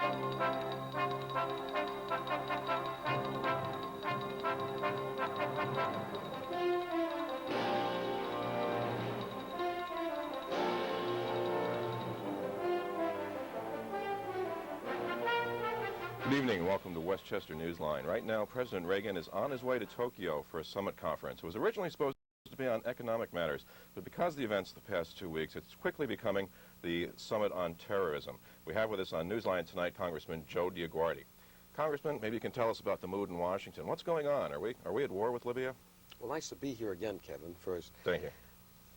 Good evening and welcome to Westchester Newsline. Right now, President Reagan is on his way to Tokyo for a summit conference. It was originally supposed to be on economic matters, but because of the events of the past 2 weeks, it's quickly becoming the summit on terrorism. We have with us on Newsline tonight Congressman Joe DioGuardi. Congressman, maybe you can tell us about the mood in Washington. What's going on? Are we at war with Libya? Well, nice to be here again, Kevin, first. Thank you.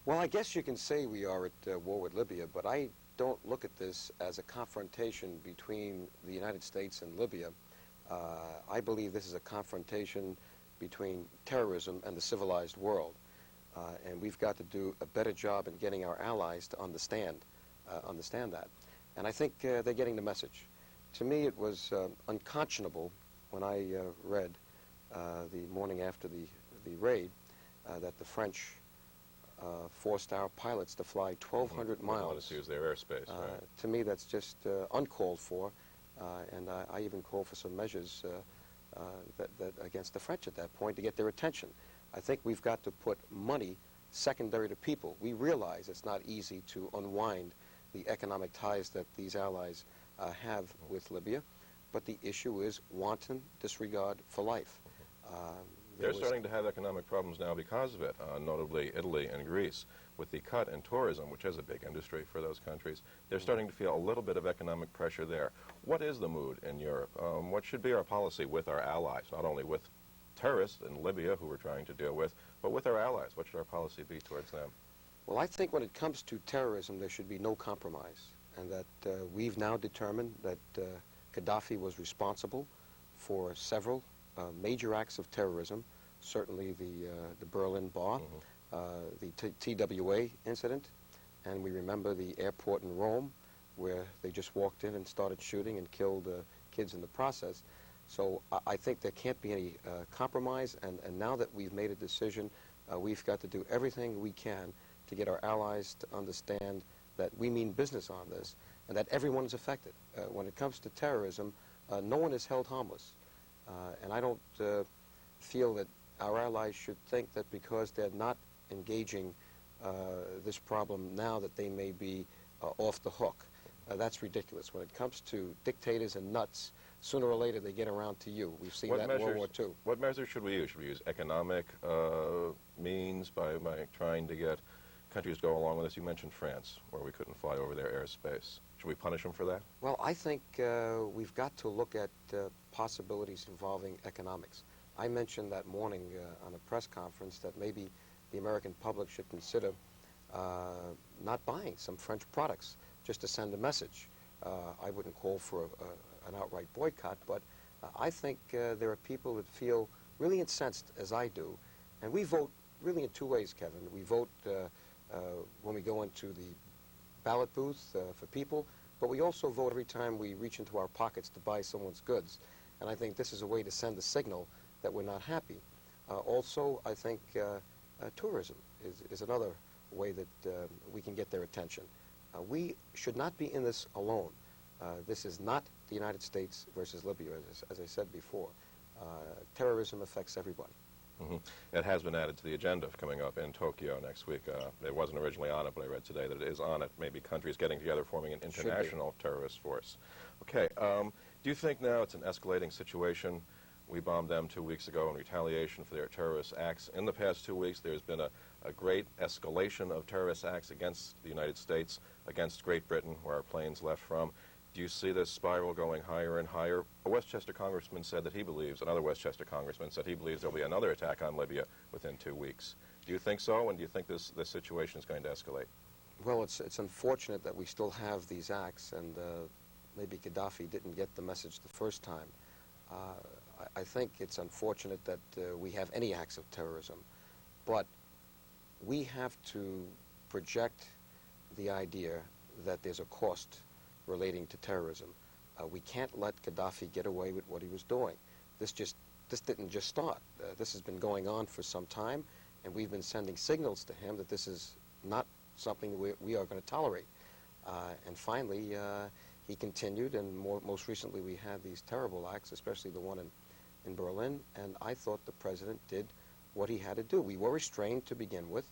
Well, I guess you can say we are at war with Libya, but I don't look at this as a confrontation between the United States and Libya. I believe this is a confrontation between terrorism and the civilized world. And we've got to do a better job in getting our allies to understand that. And I think they're getting the message. To me, it was unconscionable when I read the morning after the raid that the French forced our pilots to fly 1,200 miles. They want us to use their airspace, right? To me, that's just uncalled for, and I even call for some measures that against the French at that point to get their attention. I think we've got to put money secondary to people. We realize it's not easy to unwind the economic ties that these allies have with Libya, but the issue is wanton disregard for life. They're starting to have economic problems now because of it, notably Italy and Greece. With the cut in tourism, which is a big industry for those countries, they're starting to feel a little bit of economic pressure there. What is the mood in Europe? What should be our policy with our allies, not only with terrorists in Libya, who we're trying to deal with, but with our allies? What should our policy be towards them? Well, I think when it comes to terrorism, there should be no compromise, and that we've now determined that Gaddafi was responsible for several major acts of terrorism, certainly the Berlin Bar, the TWA incident, and we remember the airport in Rome where they just walked in and started shooting and killed kids in the process. So I think there can't be any compromise, and now that we've made a decision, we've got to do everything we can to get our allies to understand that we mean business on this and that everyone is affected. When it comes to terrorism, no one is held harmless. And I don't feel that our allies should think that because they're not engaging this problem now that they may be off the hook. That's ridiculous. When it comes to dictators and nuts, sooner or later they get around to you. We've seen that in World War II. What measures should we use? Should we use economic means by trying to get countries to go along with this? You mentioned France, where we couldn't fly over their airspace. Should we punish them for that? Well, I think we've got to look at possibilities involving economics. I mentioned that morning on a press conference that maybe the American public should consider not buying some French products just to send a message. I wouldn't call for an outright boycott, but I think there are people that feel really incensed, as I do, and we vote really in two ways, Kevin. We vote when we go into the ballot booth for people, but we also vote every time we reach into our pockets to buy someone's goods, and I think this is a way to send a signal that we're not happy. Also, I think tourism is another way that we can get their attention. We should not be in this alone. This is not the United States versus Libya, as I said before. Terrorism affects everybody. It has been added to the agenda coming up in Tokyo next week. It wasn't originally on it, but I read today that it is on it. Maybe countries getting together, forming an international terrorist force. Okay, do you think now it's an escalating situation? We bombed them 2 weeks ago in retaliation for their terrorist acts. In the past 2 weeks, there's been a great escalation of terrorist acts against the United States, against Great Britain, where our planes left from. Do you see this spiral going higher and higher? A Westchester congressman said that he believes, another Westchester congressman said he believes there'll be another attack on Libya within 2 weeks. Do you think so, and do you think this situation is going to escalate? Well, it's unfortunate that we still have these acts, and maybe Gaddafi didn't get the message the first time. I think it's unfortunate that we have any acts of terrorism, but we have to project the idea that there's a cost relating to terrorism. We can't let Gaddafi get away with what he was doing. This didn't just start. This has been going on for some time, and we've been sending signals to him that this is not something we are going to tolerate. And finally, he continued, and most recently we had these terrible acts, especially the one in Berlin, and I thought the president did what he had to do. We were restrained to begin with.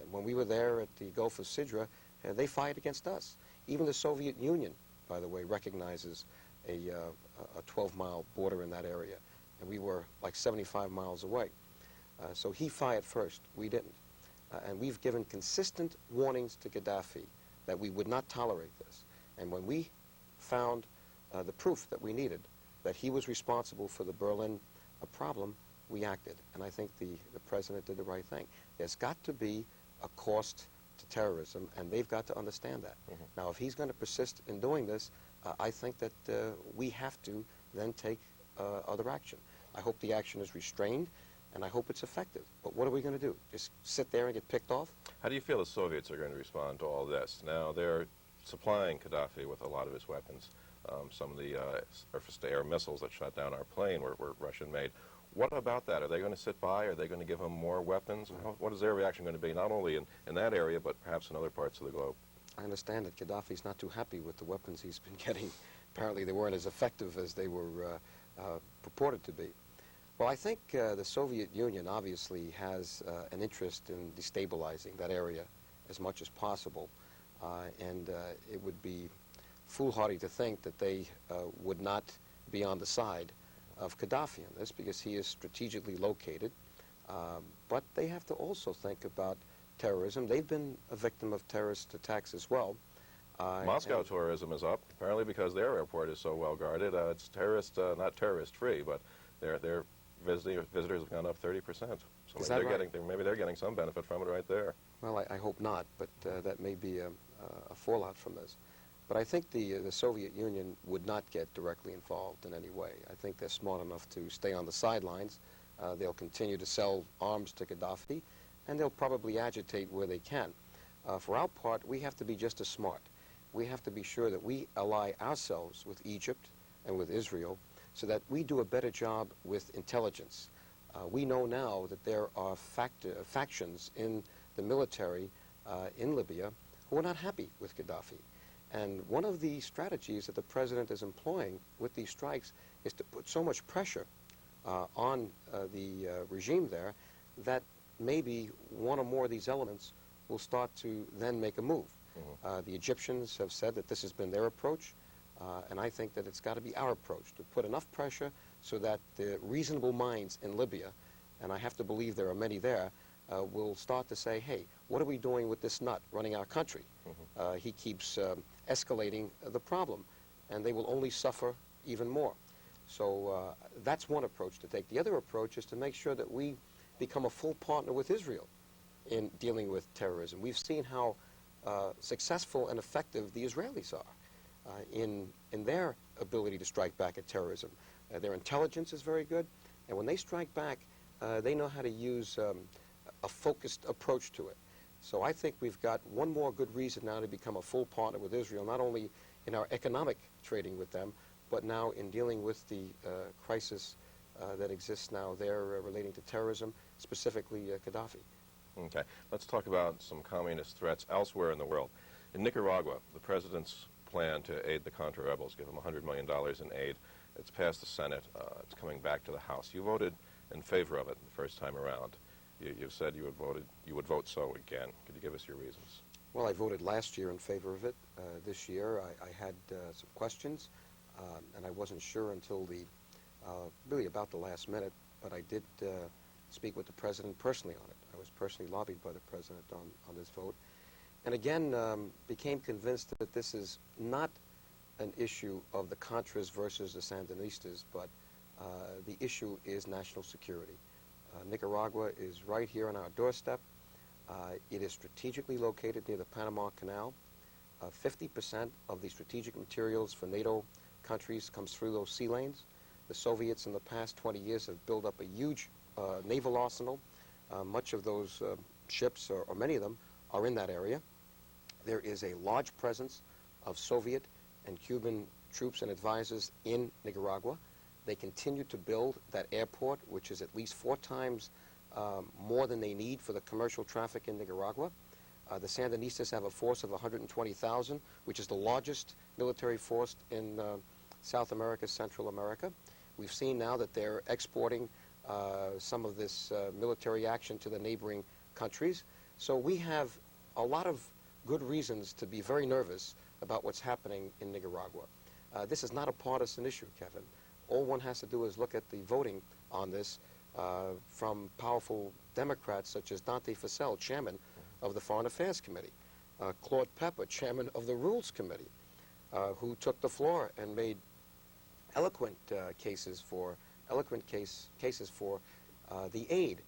When we were there at the Gulf of Sidra, they fired against us. Even the Soviet Union, by the way, recognizes a 12-mile border in that area, and we were like 75 miles away. So he fired first, we didn't. And we've given consistent warnings to Gaddafi that we would not tolerate this. And when we found the proof that we needed, that he was responsible for the Berlin problem, we acted. And I think the president did the right thing. There's got to be a cost to terrorism, and they've got to understand that. Mm-hmm. Now, if he's going to persist in doing this, I think that we have to then take other action. I hope the action is restrained, and I hope it's effective. But what are we going to do? Just sit there and get picked off? How do you feel the Soviets are going to respond to all this? Now, they're supplying Gaddafi with a lot of his weapons. Some of the surface-to-air missiles that shot down our plane were Russian-made. What about that? Are they going to sit by? Are they going to give him more weapons? What is their reaction going to be, not only in that area, but perhaps in other parts of the globe? I understand that Gaddafi's not too happy with the weapons he's been getting. Apparently they weren't as effective as they were purported to be. Well, I think the Soviet Union obviously has an interest in destabilizing that area as much as possible, and it would be foolhardy to think that they would not be on the side of Gaddafi in this, because he is strategically located. But they have to also think about terrorism. They've been a victim of terrorist attacks as well. Moscow tourism is up, apparently because their airport is so well guarded. It's terrorist, not terrorist-free, but their visitors have gone up 30%. So is that right? Maybe they're getting some benefit from it right there. Well, I hope not, but that may be a fallout from this. But I think the Soviet Union would not get directly involved in any way. I think they're smart enough to stay on the sidelines. They'll continue to sell arms to Gaddafi, and they'll probably agitate where they can. For our part, we have to be just as smart. We have to be sure that we ally ourselves with Egypt and with Israel so that we do a better job with intelligence. We know now that there are factions in the military in Libya who are not happy with Gaddafi. And one of the strategies that the president is employing with these strikes is to put so much pressure on the regime there that maybe one or more of these elements will start to then make a move. Mm-hmm. The Egyptians have said that this has been their approach, and I think that it's got to be our approach, to put enough pressure so that the reasonable minds in Libya, and I have to believe there are many there, will start to say, hey, what are we doing with this nut running our country? Mm-hmm. He keeps escalating the problem, and they will only suffer even more. So that's one approach to take. The other approach is to make sure that we become a full partner with Israel in dealing with terrorism. We've seen how successful and effective the Israelis are in their ability to strike back at terrorism. Their intelligence is very good, and when they strike back, they know how to use a focused approach to it. So I think we've got one more good reason now to become a full partner with Israel, not only in our economic trading with them, but now in dealing with the crisis that exists now there relating to terrorism, specifically Gaddafi. Okay, let's talk about some communist threats elsewhere in the world. In Nicaragua, the president's plan to aid the Contra rebels, give them $100 million in aid, it's passed the Senate. It's coming back to the House. You voted in favor of it the first time around. You've said you would vote so again. Could you give us your reasons? Well, I voted last year in favor of it. This year I had some questions, and I wasn't sure until really about the last minute, but I did speak with the president personally on it. I was personally lobbied by the president on this vote. And again, became convinced that this is not an issue of the Contras versus the Sandinistas, but the issue is national security. Nicaragua is right here on our doorstep. It is strategically located near the Panama Canal. 50% of the strategic materials for NATO countries comes through those sea lanes. The Soviets in the past 20 years have built up a huge naval arsenal. Much of those ships, or many of them, are in that area. There is a large presence of Soviet and Cuban troops and advisors in Nicaragua. They continue to build that airport, which is at least 4 times more than they need for the commercial traffic in Nicaragua. The Sandinistas have a force of 120,000, which is the largest military force in South America, Central America. We've seen now that they're exporting some of this military action to the neighboring countries. So we have a lot of good reasons to be very nervous about what's happening in Nicaragua. This is not a partisan issue, Kevin. All one has to do is look at the voting on this from powerful Democrats such as Dante Fascell, chairman of the Foreign Affairs Committee, Claude Pepper, chairman of the Rules Committee, who took the floor and made eloquent cases for the aid.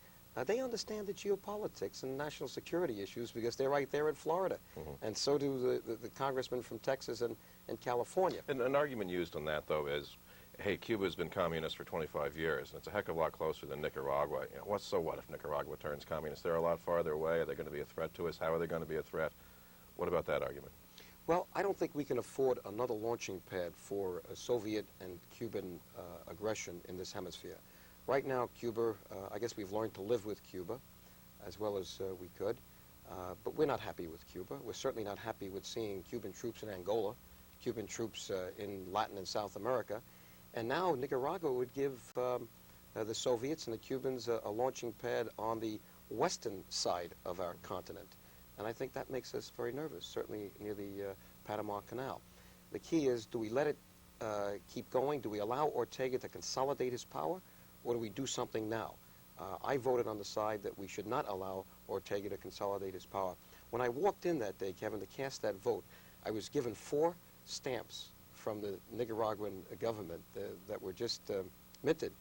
They understand the geopolitics and national security issues because they're right there in Florida, and so do the congressmen from Texas and California. And an argument used on that, though, is, hey, Cuba's been communist for 25 years, and it's a heck of a lot closer than Nicaragua. You know, so what if Nicaragua turns communist? They're a lot farther away. Are they going to be a threat to us? How are they going to be a threat? What about that argument? Well, I don't think we can afford another launching pad for Soviet and Cuban aggression in this hemisphere. Right now, Cuba, I guess we've learned to live with Cuba as well as we could, but we're not happy with Cuba. We're certainly not happy with seeing Cuban troops in Angola, Cuban troops in Latin and South America, and now Nicaragua would give the Soviets and the Cubans a launching pad on the western side of our continent. And I think that makes us very nervous, certainly near the Panama Canal. The key is, do we let it keep going? Do we allow Ortega to consolidate his power? Or do we do something now? I voted on the side that we should not allow Ortega to consolidate his power. When I walked in that day, Kevin, to cast that vote, I was given 4 stamps from the Nicaraguan government that were just minted.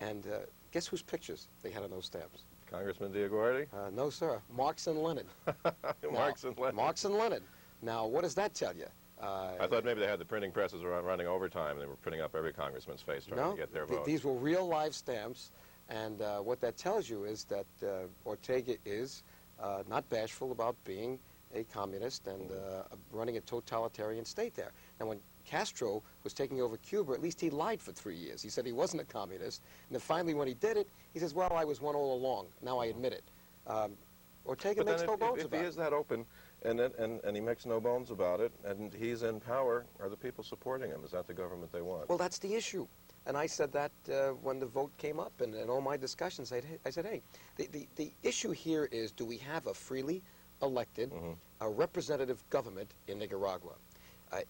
And guess whose pictures they had on those stamps? Congressman DioGuardi? No, sir. Marx and Lenin. Marx and Lenin. Marx and Lenin. Now, what does that tell you? I thought maybe they had the printing presses running overtime, and they were printing up every congressman's face trying to get their vote. These were real live stamps, and what that tells you is that Ortega is not bashful about being a communist and running a totalitarian state there. And when Castro was taking over Cuba, at least he lied for 3 years. He said he wasn't a communist, and then finally when he did it, he says, well, I was one all along. Now I admit it. Ortega makes no bones about it. If he is that open, and he makes no bones about it, and he's in power, are the people supporting him? Is that the government they want? Well, that's the issue. And I said that when the vote came up, and in all my discussions, I said, hey, the issue here is, do we have a freely elected a representative government in Nicaragua?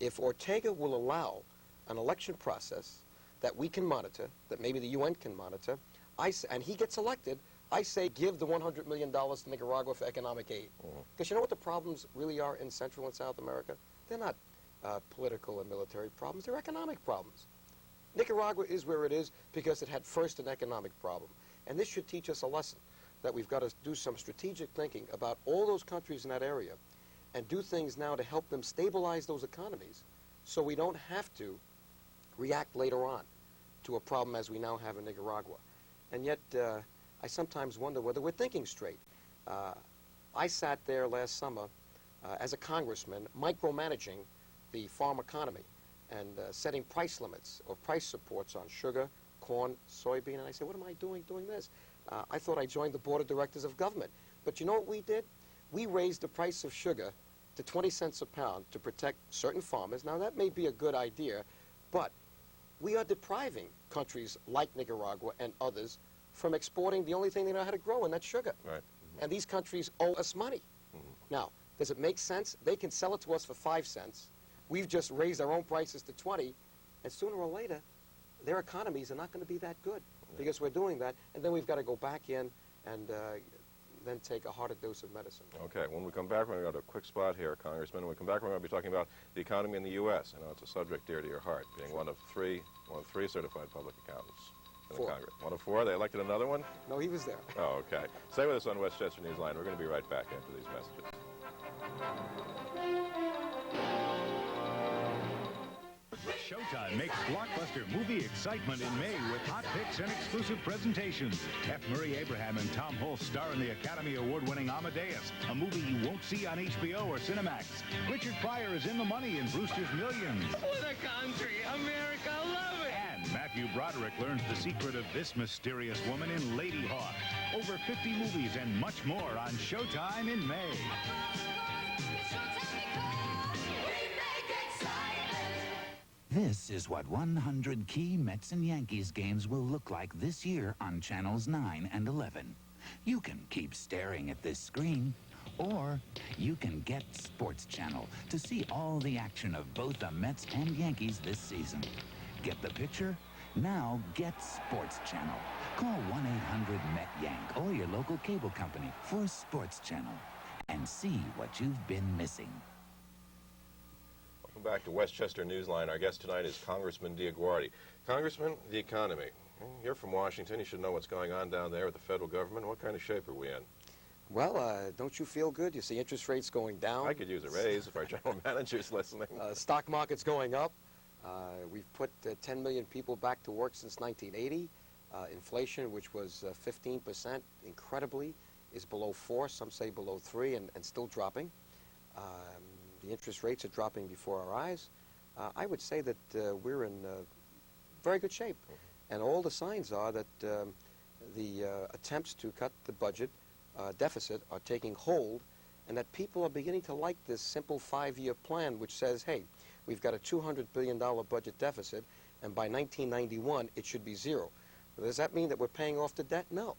If Ortega will allow an election process that we can monitor, that maybe the UN can monitor, and he gets elected, I say give the $100 million to Nicaragua for economic aid. Because you know what the problems really are in Central and South America? They're not political and military problems, they're economic problems. Nicaragua is where it is because it had first an economic problem. And this should teach us a lesson, that we've got to do some strategic thinking about all those countries in that area and do things now to help them stabilize those economies so we don't have to react later on to a problem as we now have in Nicaragua. And yet, I sometimes wonder whether we're thinking straight. I sat there last summer as a congressman micromanaging the farm economy and setting price limits or price supports on sugar, corn, soybean, and I said, what am I doing this? I thought I joined the board of directors of government. But you know what we did? We raised the price of sugar to 20 cents a pound to protect certain farmers. Now, that may be a good idea, but we are depriving countries like Nicaragua and others from exporting the only thing they know how to grow, and that's sugar. Right. And these countries owe us money. Now, does it make sense? They can sell it to us for 5 cents. We've just raised our own prices to 20, and sooner or later, their economies are not going to be that good because we're doing that, and then we've got to go back in and then take a harder dose of medicine. Okay, when we come back, we're going to go to a quick spot here, Congressman. When we come back, we're going to be talking about the economy in the U.S. I know it's a subject dear to your heart, being one of three certified public accountants in the Congress. 1 of 4? They elected another one? No, he was there. Oh, okay. Stay with us on Westchester Newsline. We're going to be right back after these messages. Showtime makes blockbuster movie excitement in May with hot picks and exclusive presentations. F. Murray Abraham and Tom Hulce star in the Academy Award-winning Amadeus, a movie you won't see on HBO or Cinemax. Richard Pryor is in the money in Brewster's Millions. What a country! America, love it! And Matthew Broderick learns the secret of this mysterious woman in Lady Hawk. Over 50 movies and much more on Showtime in May. This is what 100 key Mets and Yankees games will look like this year on channels 9 and 11. You can keep staring at this screen, or you can get Sports Channel to see all the action of both the Mets and Yankees this season. Get the picture? Now get Sports Channel. Call 1-800-MET-YANK or your local cable company for Sports Channel and see what you've been missing. Welcome back to Westchester Newsline. Our guest tonight is Congressman DioGuardi. Congressman, the economy. You're from Washington. You should know what's going on down there with the federal government. What kind of shape are we in? Well, don't you feel good? You see interest rates going down. I could use a raise if our general manager's listening. Stock market's going up. We've put 10 million people back to work since 1980. Inflation, which was 15%, incredibly, is below 4, some say below 3, and still dropping. The interest rates are dropping before our eyes. I would say that we're in very good shape. And all the signs are that the attempts to cut the budget deficit are taking hold, and that people are beginning to like this simple 5-year plan which says, hey, we've got a $200 billion budget deficit, and by 1991 it should be 0. Does that mean that we're paying off the debt? No.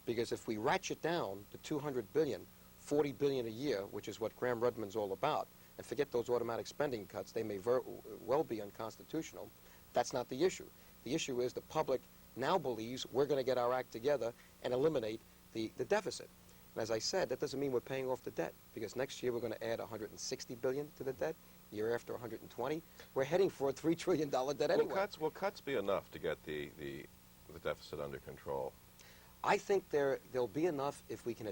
Because if we ratchet down the $200 billion, $40 billion a year, which is what Graham-Rudman's all about, and forget those automatic spending cuts, they may well be unconstitutional, that's not the issue. The issue is the public now believes we're going to get our act together and eliminate the deficit. And as I said, that doesn't mean we're paying off the debt, because next year we're going to add $160 billion to the debt, year after 120. We're heading for a $3 trillion debt anyway. Will cuts be enough to get the deficit under control? I think there'll be enough if we can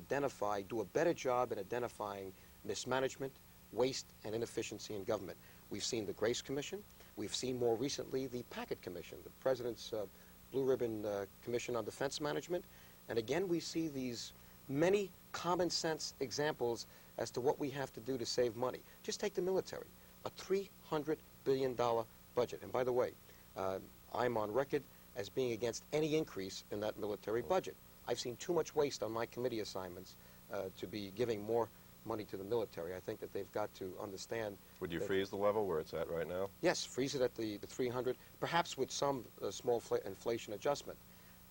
do a better job in identifying mismanagement, waste, and inefficiency in government. We've seen the Grace Commission. We've seen more recently the Packet Commission, the President's Blue Ribbon Commission on Defense Management. And again, we see these many common sense examples as to what we have to do to save money. Just take the military, a $300 billion budget. And by the way, I'm on record as being against any increase in that military budget. I've seen too much waste on my committee assignments to be giving more money to the military. I think that they've got to understand. Would you freeze the level where it's at right now? Yes, freeze it at the 300, perhaps with some small inflation adjustment.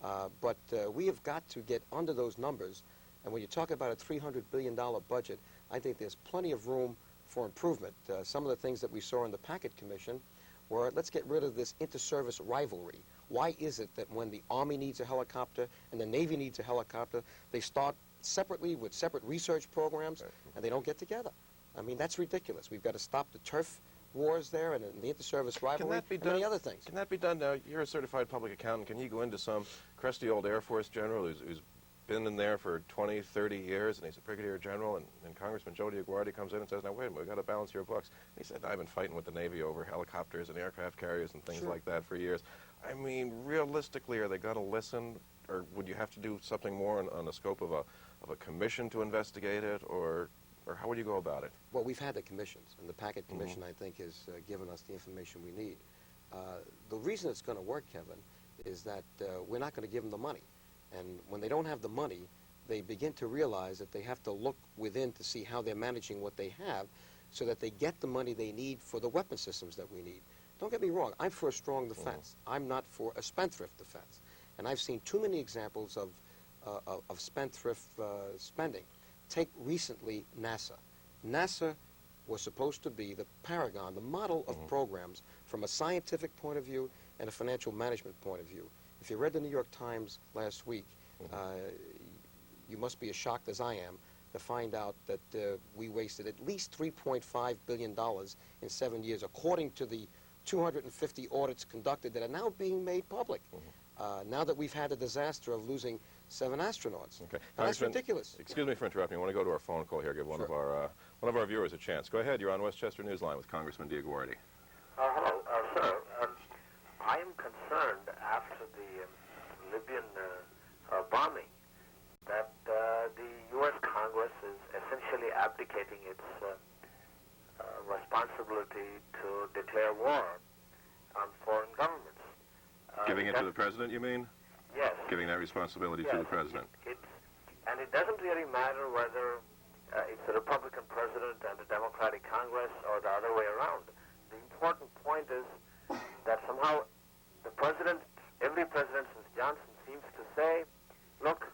But we have got to get under those numbers. And when you talk about a $300 billion budget, I think there's plenty of room for improvement. Some of the things that we saw in the Packet Commission were, let's get rid of this inter-service rivalry. Why is it that when the Army needs a helicopter and the Navy needs a helicopter, they start separately with separate research programs, and they don't get together? I mean, that's ridiculous. We've got to stop the turf wars there and the inter-service rivalry and many other things. Can that be done now? You're a certified public accountant. Can you go into some crusty old Air Force general who's been in there for 20, 30 years, and he's a brigadier general, and Congressman Joe DioGuardi comes in and says, now, wait a minute, we've got to balance your books. And he said, I've been fighting with the Navy over helicopters and aircraft carriers and things like that for years. I mean, realistically, are they going to listen, or would you have to do something more on the scope of a commission to investigate it, or how would you go about it? Well, we've had the commissions, and the Packet Commission, I think, has given us the information we need. The reason it's going to work, Kevin, is that we're not going to give them the money. And when they don't have the money, they begin to realize that they have to look within to see how they're managing what they have so that they get the money they need for the weapon systems that we need. Don't get me wrong, I'm for a strong defense. I'm not for a spendthrift defense. And I've seen too many examples of spendthrift spending. Take recently NASA. NASA was supposed to be the paragon, the model of programs from a scientific point of view and a financial management point of view. If you read the New York Times last week, you must be as shocked as I am to find out that we wasted at least $3.5 billion in 7 years, according to the 250 audits conducted that are now being made public, now that we've had the disaster of losing 7 astronauts. Okay. That's ridiculous. Excuse me for interrupting. I want to go to our phone call here, give one of our viewers a chance. Go ahead. You're on Westchester Newsline with Congressman DioGuardi. Hello, sir. I am concerned after the Libyan bombing that the U.S. Congress is essentially abdicating its responsibility to declare war on foreign governments. Giving it to the president, you mean? Yes. Giving that responsibility to the president. And it doesn't really matter whether it's a Republican president and a Democratic Congress or the other way around. The important point is that somehow the president, every president since Johnson seems to say, look,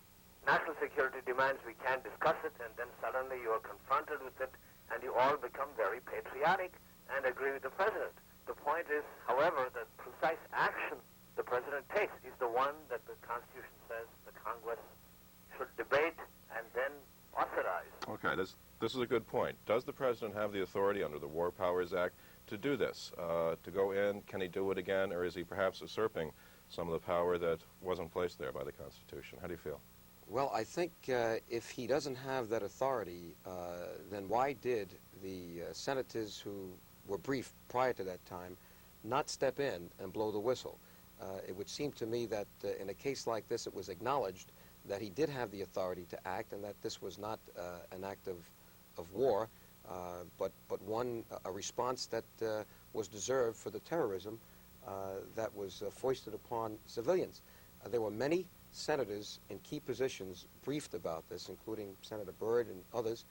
national security demands we can't discuss it, and then suddenly you are confronted with it, and you all become very patriotic and agree with the president. The point is, however, that precise action the president takes is the one that the Constitution says the Congress should debate and then authorize. Okay, this is a good point. Does the president have the authority under the War Powers Act to do this, to go in? Can he do it again, or is he perhaps usurping some of the power that wasn't placed there by the Constitution? How do you feel? Well, I think if he doesn't have that authority, then why did the senators who were briefed prior to that time not step in and blow the whistle? It would seem to me that in a case like this, it was acknowledged that he did have the authority to act, and that this was not an act of war, but a response that was deserved for the terrorism that was foisted upon civilians. There were many senators in key positions briefed about this, including Senator Byrd and others,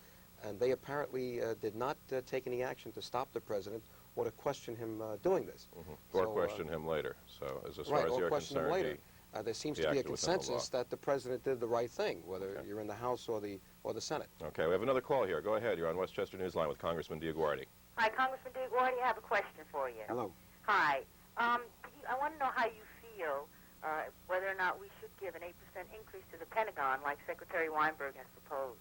and they apparently did not take any action to stop the president or to question him doing this. Or question him later. So as far right, as or you're question him concerned, later. There seems he to be a acted within the consensus law. that the president did the right thing, whether you're in the House or the Senate. Okay, we have another call here. Go ahead. You're on Westchester Newsline with Congressman DioGuardi. Hi, Congressman DioGuardi. I have a question for you. Hello. Hi. I want to know how you feel whether or not we should give an 8% increase to the Pentagon like Secretary Weinberg has proposed.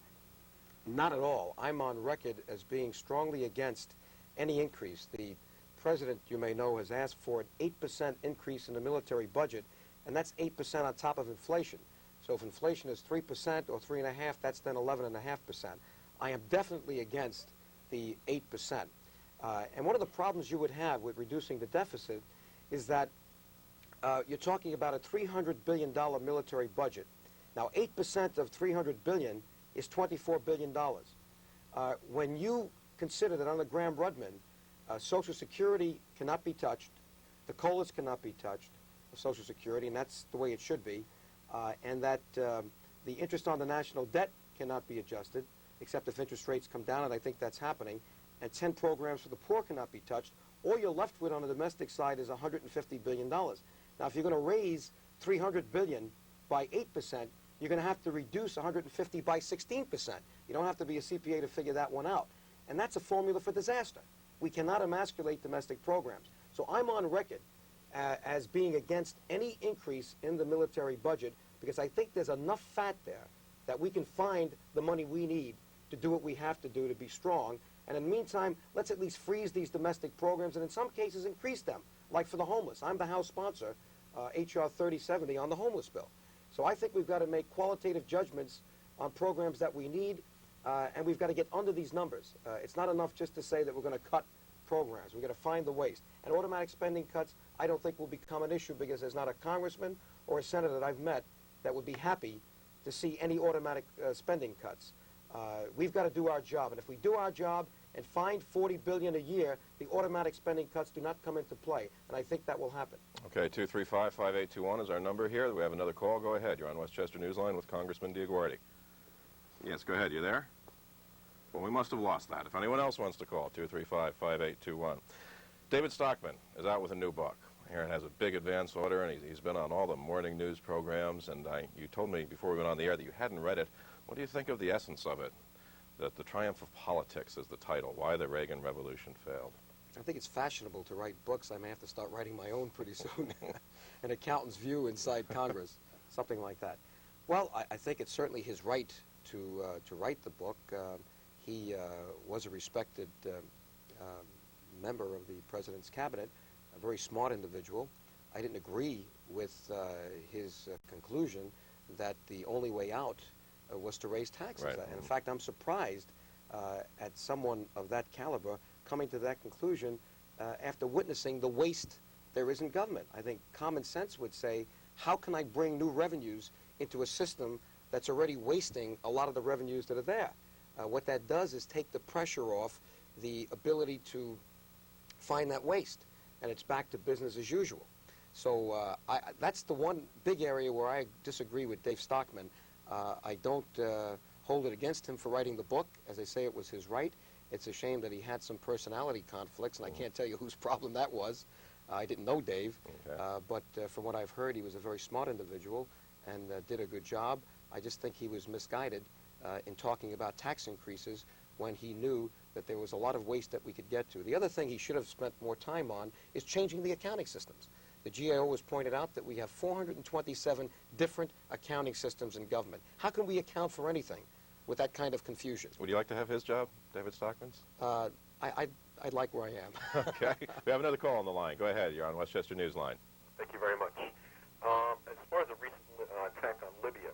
Not at all. I'm on record as being strongly against any increase. The president, you may know, has asked for an 8% increase in the military budget, and that's 8% on top of inflation. So if inflation is 3% or 3.5%, that's then 11.5%. I am definitely against the 8%. And one of the problems you would have with reducing the deficit is that you're talking about a $300 billion military budget. Now, 8% of $300 billion is $24 billion. When you consider that under Graham-Rudman, Social Security cannot be touched, the COLAs cannot be touched, Social Security, and that's the way it should be, and that the interest on the national debt cannot be adjusted, except if interest rates come down, and I think that's happening, and 10 programs for the poor cannot be touched. All you're left with on the domestic side is $150 billion. Now, if you're going to raise $300 billion by 8%, you're going to have to reduce 150 by 16%. You don't have to be a CPA to figure that one out. And that's a formula for disaster. We cannot emasculate domestic programs. So I'm on record as being against any increase in the military budget, because I think there's enough fat there that we can find the money we need to do what we have to do to be strong. And in the meantime, let's at least freeze these domestic programs and in some cases increase them, like for the homeless. I'm the House sponsor, H.R. 3070, on the homeless bill. So I think we've got to make qualitative judgments on programs that we need, and we've got to get under these numbers. It's not enough just to say that we're going to cut programs. We've got to find the waste. And automatic spending cuts, I don't think will become an issue, because there's not a congressman or a senator that I've met that would be happy to see any automatic spending cuts. We've got to do our job. And if we do our job and find $40 billion a year, the automatic spending cuts do not come into play. And I think that will happen. Okay, 235-5821 is our number here. We have another call. Go ahead. You're on Westchester Newsline with Congressman DioGuardi. Yes, go ahead. You there? Well, we must have lost that. If anyone else wants to call, 235-5821. David Stockman is out with a new book. Here it has a big advance order, and he's been on all the morning news programs, and you told me before we went on the air that you hadn't read it. What do you think of the essence of it? That The Triumph of Politics is the title, Why the Reagan Revolution Failed. I think it's fashionable to write books. I may have to start writing my own pretty soon. An accountant's view inside Congress, something like that. Well, I think it's certainly his right to write the book. He was a respected member of the president's cabinet, a very smart individual. I didn't agree with his conclusion that the only way out was to raise taxes. Right. And in fact, I'm surprised at someone of that caliber coming to that conclusion after witnessing the waste there is in government. I think common sense would say, how can I bring new revenues into a system that's already wasting a lot of the revenues that are there? What that does is take the pressure off the ability to find that waste, and it's back to business as usual. So that's the one big area where I disagree with Dave Stockman. I don't hold it against him for writing the book. As I say, it was his right. It's a shame that he had some personality conflicts, and I can't tell you whose problem that was. I didn't know Dave, but from what I've heard, he was a very smart individual and did a good job. I just think he was misguided in talking about tax increases when he knew that there was a lot of waste that we could get to. The other thing he should have spent more time on is changing the accounting systems. The GAO has pointed out that we have 427 different accounting systems in government. How can we account for anything with that kind of confusion? Would you like to have his job, David Stockman's? I'd like where I am. Okay. We have another call on the line. Go ahead. You're on Westchester Newsline. Thank you very much. As far as the recent attack on Libya,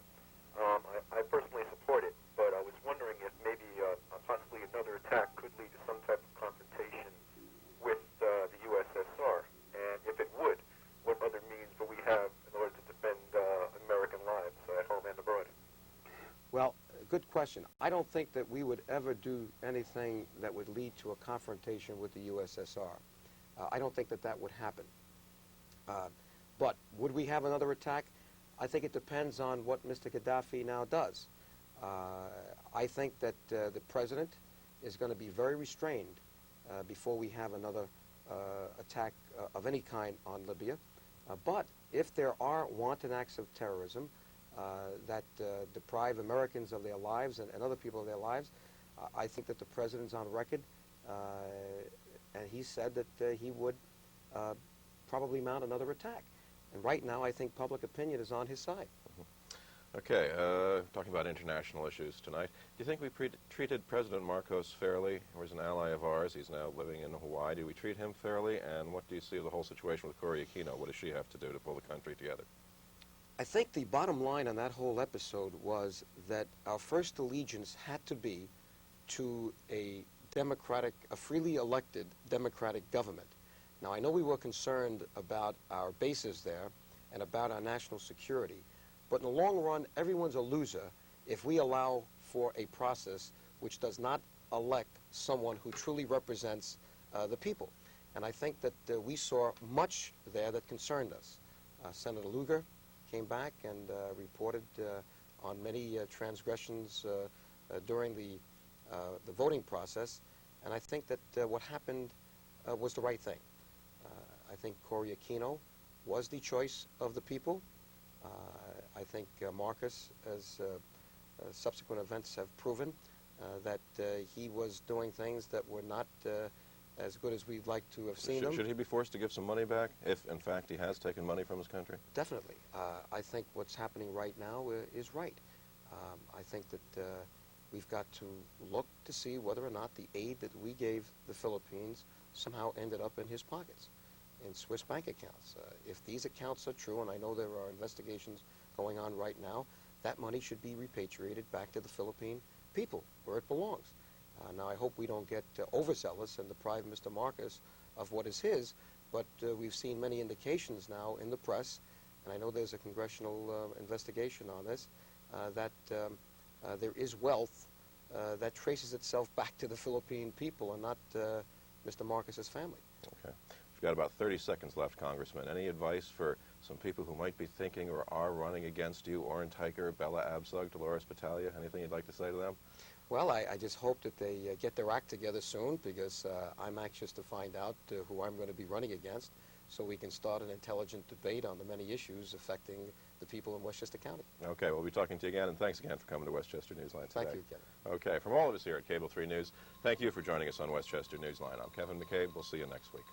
I personally support it, but I was wondering if maybe possibly another attack could lead to some type of confrontation with the USSR, and if it would, what other means will we have in order to defend American lives at home and abroad? Well, good question. I don't think that we would ever do anything that would lead to a confrontation with the USSR. I don't think that that would happen. But would we have another attack? I think it depends on what Mr. Gaddafi now does. I think that the president is going to be very restrained before we have another attack of any kind on Libya. But if there are wanton acts of terrorism that deprive Americans of their lives and other people of their lives, I think that the president's on record, and he said that he would probably mount another attack. And right now, I think public opinion is on his side. Okay, talking about international issues tonight. Do you think we treated President Marcos fairly? He was an ally of ours. He's now living in Hawaii. Do we treat him fairly? And what do you see of the whole situation with Cory Aquino? What does she have to do to pull the country together? I think the bottom line on that whole episode was that our first allegiance had to be to a freely elected democratic government. Now, I know we were concerned about our bases there and about our national security, but in the long run, everyone's a loser if we allow for a process which does not elect someone who truly represents the people. And I think that we saw much there that concerned us. Senator Lugar came back and reported on many transgressions during the voting process, and I think that what happened was the right thing. I think Cory Aquino was the choice of the people. I think Marcos, as subsequent events have proven, that he was doing things that were not as good as we'd like to have seen them. Should he be forced to give some money back if, in fact, he has taken money from his country? Definitely. I think what's happening right now is right. I think that we've got to look to see whether or not the aid that we gave the Philippines somehow ended up in his pockets, in Swiss bank accounts. If these accounts are true, and I know there are investigations going on right now, that money should be repatriated back to the Philippine people, where it belongs. Now, I hope we don't get overzealous and deprive Mr. Marcos of what is his, but we've seen many indications now in the press, and I know there's a congressional investigation on this, that there is wealth that traces itself back to the Philippine people and not Mr. Marcos's family. Okay. We've got about 30 seconds left, Congressman. Any advice for some people who might be thinking or are running against you, Orrin Teicher, Bella Abzug, Dolores Battaglia? Anything you'd like to say to them? Well, I just hope that they get their act together soon, because I'm anxious to find out who I'm going to be running against, so we can start an intelligent debate on the many issues affecting the people in Westchester County. Okay, we'll be talking to you again, and thanks again for coming to Westchester Newsline today. Thank you, Kevin. Okay, from all of us here at Cable 3 News, thank you for joining us on Westchester Newsline. I'm Kevin McCabe. We'll see you next week.